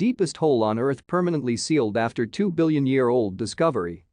deepest hole on Earth permanently sealed after 2 billion-year-old discovery.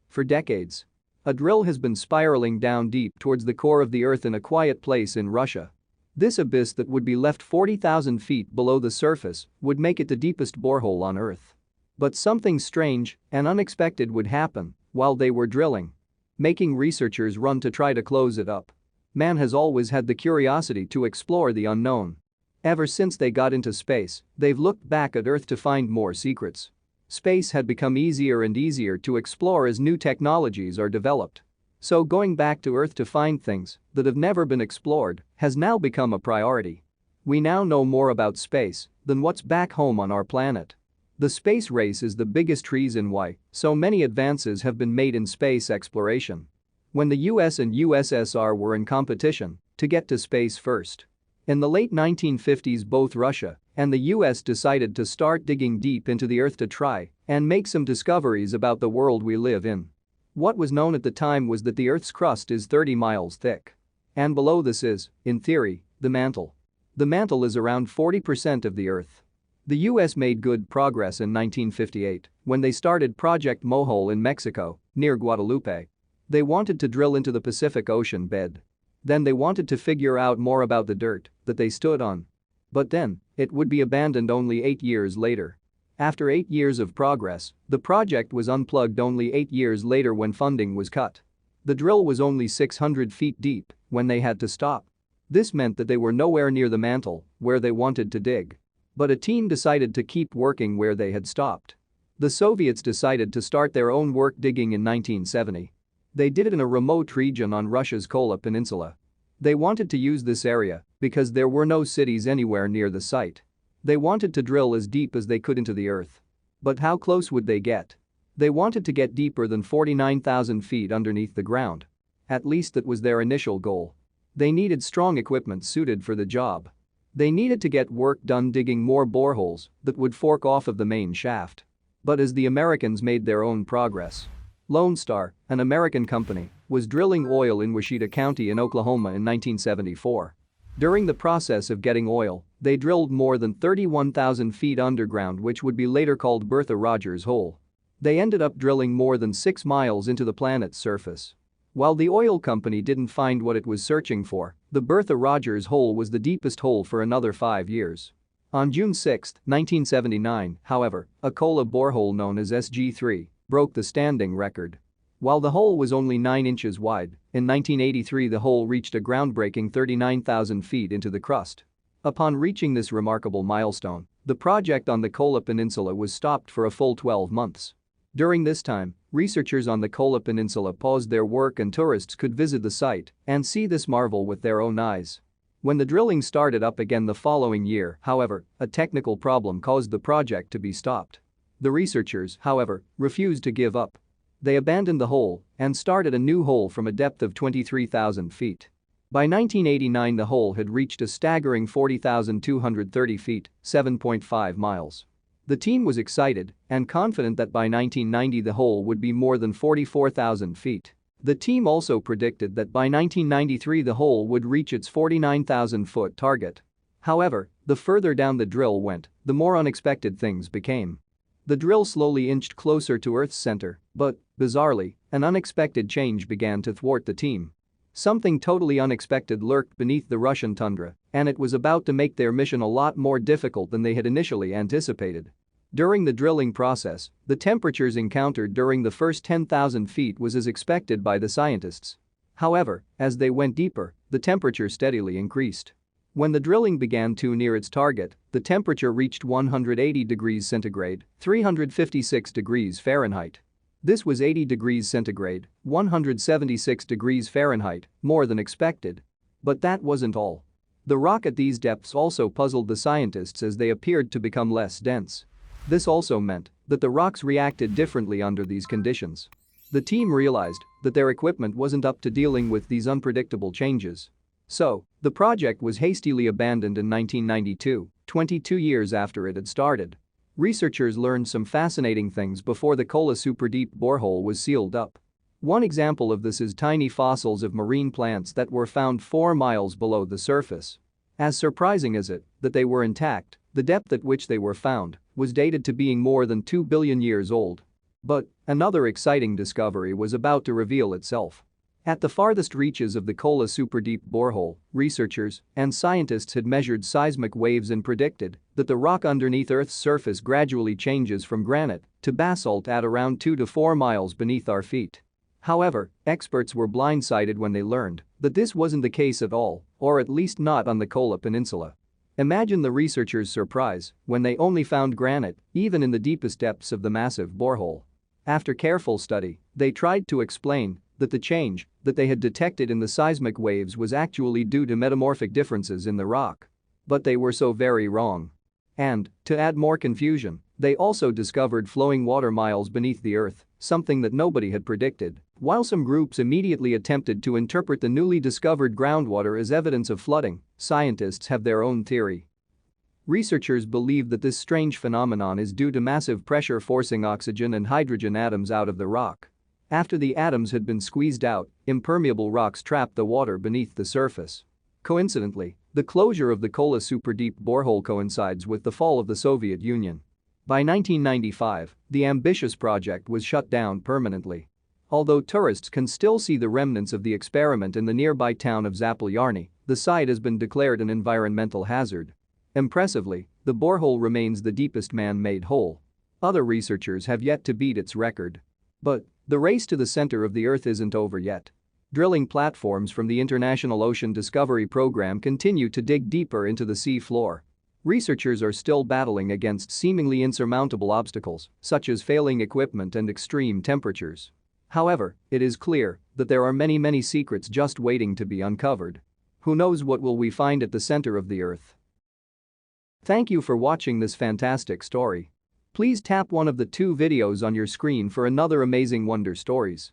For decades, a drill has been spiraling down deep towards the core of the Earth in a quiet place in Russia. This abyss that would be left 40,000 feet below the surface would make it the deepest borehole on Earth. But something strange and unexpected would happen while they were drilling, making researchers run to try to close it up. Man has always had the curiosity to explore the unknown. Ever since they got into space, they've looked back at Earth to find more secrets. Space had become easier and easier to explore as new technologies are developed. So going back to Earth to find things that have never been explored has now become a priority. We now know more about space than what's back home on our planet. The space race is the biggest reason why so many advances have been made in space exploration. When the US and USSR were in competition to get to space first. In the late 1950s, both Russia and the US decided to start digging deep into the Earth to try and make some discoveries about the world we live in. What was known at the time was that the Earth's crust is 30 miles thick. And below this is, in theory, the mantle. The mantle is around 40% of the Earth. The US made good progress in 1958 when they started Project Mohole in Mexico, near Guadalupe. They wanted to drill into the Pacific Ocean bed. Then they wanted to figure out more about the dirt that they stood on. But then, it would be abandoned only 8 years later. After 8 years of progress, the project was unplugged only 8 years later when funding was cut. The drill was only 600 feet deep when they had to stop. This meant that they were nowhere near the mantle where they wanted to dig. But a team decided to keep working where they had stopped. The Soviets decided to start their own work digging in 1970. They did it in a remote region on Russia's Kola Peninsula. They wanted to use this area because there were no cities anywhere near the site. They wanted to drill as deep as they could into the Earth. But how close would they get? They wanted to get deeper than 49,000 feet underneath the ground. At least that was their initial goal. They needed strong equipment suited for the job. They needed to get work done digging more boreholes that would fork off of the main shaft. But as the Americans made their own progress, Lone Star, an American company, was drilling oil in Wichita County in Oklahoma in 1974. During the process of getting oil, they drilled more than 31,000 feet underground, which would be later called Bertha Rogers Hole. They ended up drilling more than 6 miles into the planet's surface. While the oil company didn't find what it was searching for, the Bertha Rogers Hole was the deepest hole for another 5 years. On June 6, 1979, however, a Kola borehole known as SG3 broke the standing record. While the hole was only 9 inches wide, in 1983 the hole reached a groundbreaking 39,000 feet into the crust. Upon reaching this remarkable milestone, the project on the Kola Peninsula was stopped for a full 12 months. During this time, researchers on the Kola Peninsula paused their work and tourists could visit the site and see this marvel with their own eyes. When the drilling started up again the following year, however, a technical problem caused the project to be stopped. The researchers, however, refused to give up. They abandoned the hole and started a new hole from a depth of 23,000 feet. By 1989 the hole had reached a staggering 40,230 feet, 7.5 miles. The team was excited and confident that by 1990 the hole would be more than 44,000 feet. The team also predicted that by 1993 the hole would reach its 49,000-foot target. However, the further down the drill went, the more unexpected things became. The drill slowly inched closer to Earth's center, but, bizarrely, an unexpected change began to thwart the team. Something totally unexpected lurked beneath the Russian tundra, and it was about to make their mission a lot more difficult than they had initially anticipated. During the drilling process, the temperatures encountered during the first 10,000 feet was as expected by the scientists. However, as they went deeper, the temperature steadily increased. When the drilling began too near its target, the temperature reached 180 degrees centigrade, 356 degrees Fahrenheit. This was 80 degrees centigrade, 176 degrees Fahrenheit, more than expected. But that wasn't all. The rock at these depths also puzzled the scientists as they appeared to become less dense. This also meant that the rocks reacted differently under these conditions. The team realized that their equipment wasn't up to dealing with these unpredictable changes. So, the project was hastily abandoned in 1992, 22 years after it had started. Researchers learned some fascinating things before the Kola super-deep borehole was sealed up. One example of this is tiny fossils of marine plants that were found 4 miles below the surface. As surprising as it that they were intact, the depth at which they were found was dated to being more than 2 billion years old. But another exciting discovery was about to reveal itself. At the farthest reaches of the Kola superdeep borehole, researchers and scientists had measured seismic waves and predicted that the rock underneath Earth's surface gradually changes from granite to basalt at around 2 to 4 miles beneath our feet. However, experts were blindsided when they learned that this wasn't the case at all, or at least not on the Kola Peninsula. Imagine the researchers' surprise when they only found granite, even in the deepest depths of the massive borehole. After careful study, they tried to explain that the change that they had detected in the seismic waves was actually due to metamorphic differences in the rock. But they were so very wrong. And, to add more confusion, they also discovered flowing water miles beneath the Earth, something that nobody had predicted. While some groups immediately attempted to interpret the newly discovered groundwater as evidence of flooding, scientists have their own theory. Researchers believe that this strange phenomenon is due to massive pressure forcing oxygen and hydrogen atoms out of the rock. After the atoms had been squeezed out, impermeable rocks trapped the water beneath the surface. Coincidentally, the closure of the Kola superdeep borehole coincides with the fall of the Soviet Union. By 1995, the ambitious project was shut down permanently. Although tourists can still see the remnants of the experiment in the nearby town of Zapolyarny, the site has been declared an environmental hazard. Impressively, the borehole remains the deepest man-made hole. Other researchers have yet to beat its record. But the race to the center of the Earth isn't over yet. Drilling platforms from the International Ocean Discovery Program continue to dig deeper into the sea floor. Researchers are still battling against seemingly insurmountable obstacles, such as failing equipment and extreme temperatures. However, it is clear that there are many secrets just waiting to be uncovered. Who knows what will we find at the center of the Earth? Thank you for watching this fantastic story. Please tap one of the 2 videos on your screen for another amazing wonder stories.